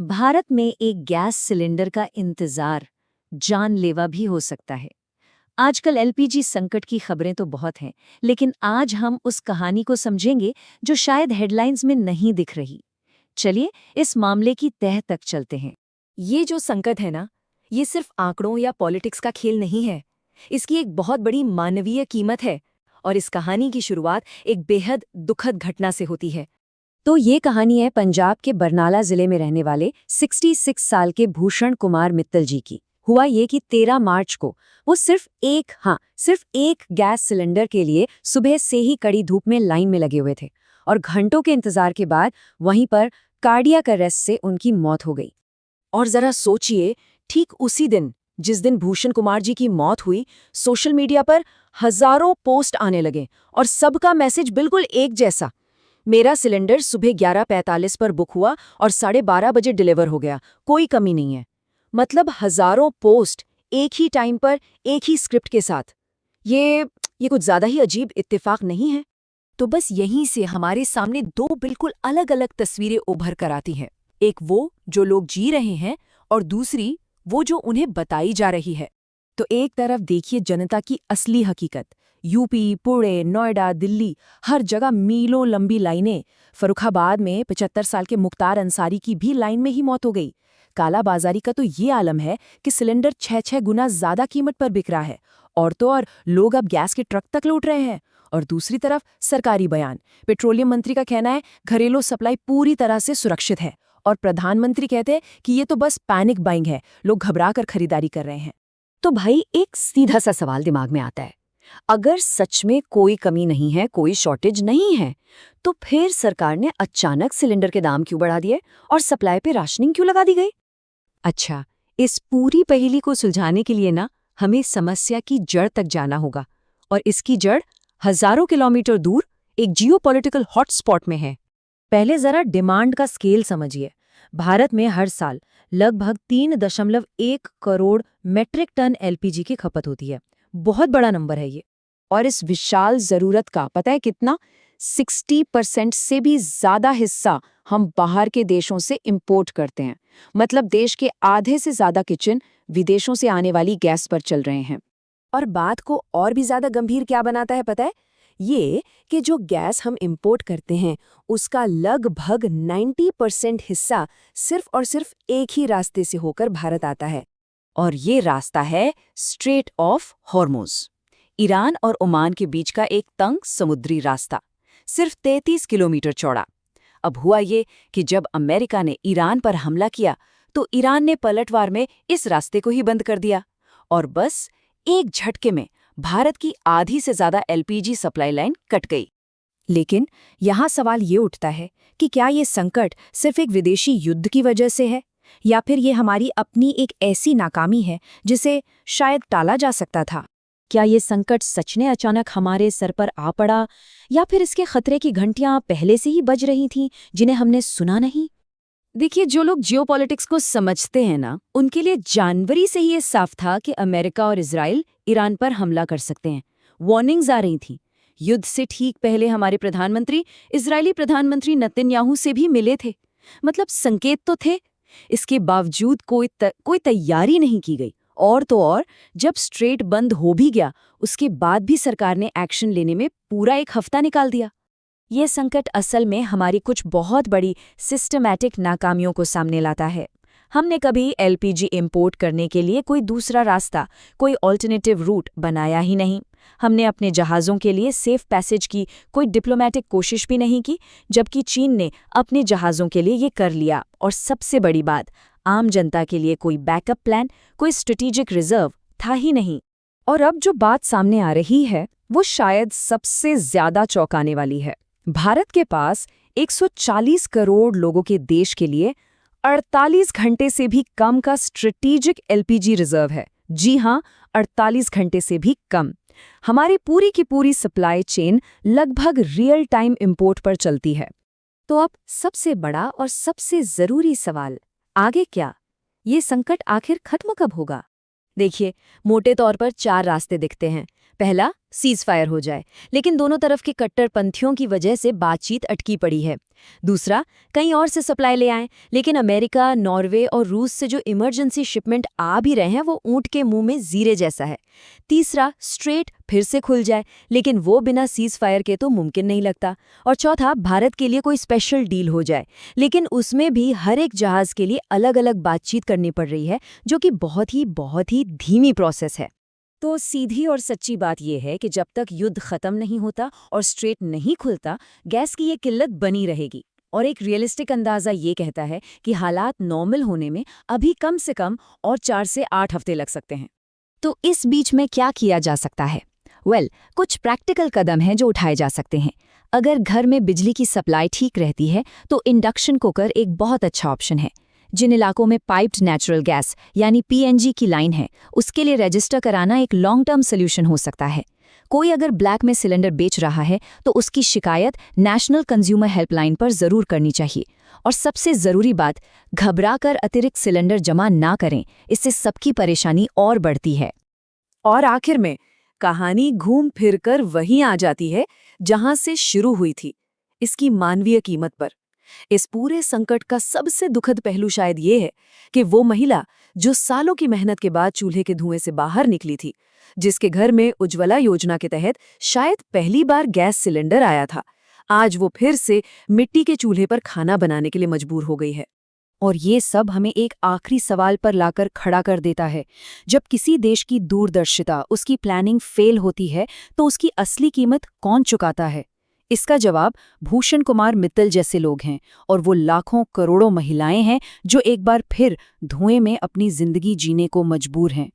भारत में एक gas cylinder का इंतजार जानलेवा भी हो सकता है। आजकल एलपीजी संकट की खबरें तो बहुत हैं, लेकिन आज हम उस कहानी को समझेंगे जो शायद हेडलाइंस में नहीं दिख रही। चलिए इस मामले की तह तक चलते हैं। ये जो संकट है ना, ये सिर्फ आंकड़ों या पॉलिटिक्स का खेल नहीं है। इसकी एक बहुत बड़ी मानवीय कीमत है और इस कहानी की शुरुआत एक बेहद दुखद घटना से होती है। तो ये कहानी है पंजाब के बरनाला जिले में रहने वाले 66 साल के भूषण कुमार मित्तल जी की। हुआ ये कि 13 मार्च को वो सिर्फ एक गैस सिलेंडर के लिए सुबह से ही कड़ी धूप में लाइन में लगे हुए थे और घंटों के इंतजार के बाद वहीं पर कार्डियक अरेस्ट से उनकी मौत हो गई। और जरा सोचिए, ठीक उसी दिन जिस दिन भूषण कुमार जी की मौत हुई, सोशल मीडिया पर हजारों पोस्ट आने लगे और सबका मैसेज बिल्कुल एक जैसा। मेरा सिलेंडर सुबह 11:45 पर बुक हुआ और 12:30 बजे डिलीवर हो गया, कोई कमी नहीं है। मतलब हजारों पोस्ट एक ही टाइम पर, एक ही स्क्रिप्ट के साथ। ये कुछ ज्यादा ही अजीब इत्तेफाक नहीं है? तो बस यहीं से हमारे सामने दो बिल्कुल अलग अलग तस्वीरें उभर कर आती हैं। एक वो जो लोग जी रहे हैं और दूसरी वो जो उन्हें बताई जा रही है। तो एक तरफ देखिए जनता की असली हकीकत। यूपी, पुणे, नोएडा, दिल्ली, हर जगह मीलों लंबी लाइनें। फर्रुखाबाद में 75 साल के मुख्तार अंसारी की भी लाइन में ही मौत हो गई। कालाबाजारी का तो ये आलम है कि सिलेंडर 6-6 गुना ज्यादा कीमत पर बिक रहा है। और तो और लोग अब गैस के ट्रक तक लूट रहे हैं। और दूसरी तरफ सरकारी बयान। पेट्रोलियम मंत्री का कहना है घरेलू सप्लाई पूरी तरह से सुरक्षित है और प्रधानमंत्री कहते हैं कि ये तो बस पैनिक बाइंग है, लोग घबरा कर खरीदारी कर रहे हैं। तो भाई एक सीधा सा सवाल दिमाग में आता है, अगर सच में कोई कमी नहीं है, कोई शॉर्टेज नहीं है, तो फिर सरकार ने अचानक सिलेंडर के दाम क्यों बढ़ा दिए और सप्लाई पे राशनिंग क्यों लगा दी गई? अच्छा, इस पूरी पहेली को सुलझाने के लिए ना हमें समस्या की जड़ तक जाना होगा और इसकी जड़ हजारों किलोमीटर दूर एक जियोपॉलिटिकल हॉटस्पॉट में है। पहले जरा डिमांड का स्केल समझिए। भारत में हर साल लगभग 3.1 करोड़ मेट्रिक टन एलपीजी की खपत होती है। बहुत बड़ा नंबर है ये। और इस विशाल जरूरत का पता है कितना? 60% से भी ज्यादा हिस्सा हम बाहर के देशों से इंपोर्ट करते हैं। मतलब देश के आधे से ज्यादा किचन विदेशों से आने वाली गैस पर चल रहे हैं। और बात को और भी ज्यादा गंभीर क्या बनाता है पता है? ये कि जो गैस हम इंपोर्ट करते हैं उसका लगभग 90% हिस्सा सिर्फ और सिर्फ एक ही रास्ते से होकर भारत आता है। और ये रास्ता है स्ट्रेट ऑफ हॉर्मुज, ईरान और ओमान के बीच का एक तंग समुद्री रास्ता, सिर्फ 33 किलोमीटर चौड़ा। अब हुआ ये कि जब अमेरिका ने ईरान पर हमला किया तो ईरान ने पलटवार में इस रास्ते को ही बंद कर दिया और बस एक झटके में भारत की आधी से ज्यादा एलपीजी सप्लाई लाइन कट गई। लेकिन यहाँ सवाल ये उठता है कि क्या ये संकट सिर्फ एक विदेशी युद्ध की वजह से है या फिर ये हमारी अपनी एक ऐसी नाकामी है जिसे शायद टाला जा सकता था? क्या ये संकट सच ने अचानक हमारे सर पर आ पड़ा या फिर इसके खतरे की घंटियां पहले से ही बज रही थीं जिन्हें हमने सुना नहीं? देखिए, जो लोग जियोपॉलिटिक्स को समझते हैं ना, उनके लिए जनवरी से ही ये साफ था कि अमेरिका और इजराइल ईरान पर हमला कर सकते हैं। वार्निंग्स आ रही थीं। युद्ध से ठीक पहले हमारे प्रधानमंत्री इजरायली प्रधानमंत्री नेतन्याहू से भी मिले थे। मतलब संकेत तो थे। इसके बावजूद कोई तैयारी नहीं की गई। और तो और जब स्ट्रेट बंद हो भी गया, उसके बाद भी सरकार ने एक्शन लेने में पूरा 1 हफ्ता निकाल दिया। ये संकट असल में हमारी कुछ बहुत बड़ी सिस्टमैटिक नाकामियों को सामने लाता है। हमने कभी एलपीजी इंपोर्ट करने के लिए कोई दूसरा रास्ता, कोई ऑल्टरनेटिव रूट बनाया ही नहीं। हमने अपने जहाज़ों के लिए सेफ पैसेज की कोई डिप्लोमेटिक कोशिश भी नहीं की, जबकि चीन ने अपने जहाज़ों के लिए ये कर लिया। और सबसे बड़ी बात, आम जनता के लिए कोई बैकअप प्लान, कोई स्ट्रेटेजिक रिजर्व था ही नहीं। और अब जो बात सामने आ रही है वो शायद सबसे ज्यादा चौंकाने वाली है। भारत के पास 140 करोड़ लोगों के देश के लिए 48 घंटे से भी कम का स्ट्रेटेजिक एलपीजी रिजर्व है। जी हाँ, 48 घंटे से भी कम। हमारी पूरी की पूरी सप्लाई चेन लगभग रियल टाइम इंपोर्ट पर चलती है। तो अब सबसे बड़ा और सबसे जरूरी सवाल, आगे क्या? ये संकट आखिर खत्म कब होगा? देखिए, मोटे तौर पर 4 रास्ते दिखते हैं। पहला, सीज फायर हो जाए, लेकिन दोनों तरफ के कट्टरपंथियों की वजह से बातचीत अटकी पड़ी है। दूसरा, कहीं और से सप्लाई ले आएं, लेकिन अमेरिका, नॉर्वे और रूस से जो इमरजेंसी शिपमेंट आ भी रहे हैं वो ऊंट के मुंह में जीरे जैसा है। तीसरा, स्ट्रेट फिर से खुल जाए, लेकिन वो बिना सीज फायर के तो मुमकिन नहीं लगता। और चौथा, भारत के लिए कोई स्पेशल डील हो जाए, लेकिन उसमें भी हर एक जहाज के लिए अलग अलग बातचीत करनी पड़ रही है, जो कि बहुत ही धीमी प्रोसेस है। तो सीधी और सच्ची बात यह है कि जब तक युद्ध खत्म नहीं होता और स्ट्रेट नहीं खुलता, गैस की ये किल्लत बनी रहेगी। और एक रियलिस्टिक अंदाजा ये कहता है कि हालात नॉर्मल होने में अभी कम से कम और 4 से 8 हफ्ते लग सकते हैं। तो इस बीच में क्या किया जा सकता है? कुछ प्रैक्टिकल कदम हैं जो उठाए जा सकते हैं। अगर घर में बिजली की सप्लाई ठीक रहती है तो इंडक्शन कुकर एक बहुत अच्छा ऑप्शन है। जिन इलाकों में पाइप्ड नेचुरल गैस यानी पीएनजी की लाइन है, उसके लिए रजिस्टर कराना एक लॉन्ग टर्म सोल्यूशन हो सकता है। कोई अगर ब्लैक में सिलेंडर बेच रहा है तो उसकी शिकायत नेशनल कंज्यूमर हेल्पलाइन पर जरूर करनी चाहिए। और सबसे जरूरी बात, घबराकर अतिरिक्त सिलेंडर जमा ना करें, इससे सबकी परेशानी और बढ़ती है। और आखिर में कहानी घूम फिर कर वहीं आ जाती है जहां से शुरू हुई थी, इसकी मानवीय कीमत पर। इस पूरे संकट का सबसे दुखद पहलू शायद ये है कि वो महिला जो सालों की मेहनत के बाद चूल्हे के धुएं से बाहर निकली थी, जिसके घर में उज्ज्वला योजना के तहत शायद पहली बार गैस सिलेंडर आया था, आज वो फिर से मिट्टी के चूल्हे पर खाना बनाने के लिए मजबूर हो गई है। और ये सब हमें एक आखिरी सवाल पर लाकर खड़ा कर देता है। जब किसी देश की दूरदर्शिता, उसकी प्लानिंग फेल होती है तो उसकी असली कीमत कौन चुकाता है? इसका जवाब भूषण कुमार मित्तल जैसे लोग हैं, और वो लाखों करोड़ों महिलाएं हैं जो एक बार फिर धुएं में अपनी जिंदगी जीने को मजबूर हैं।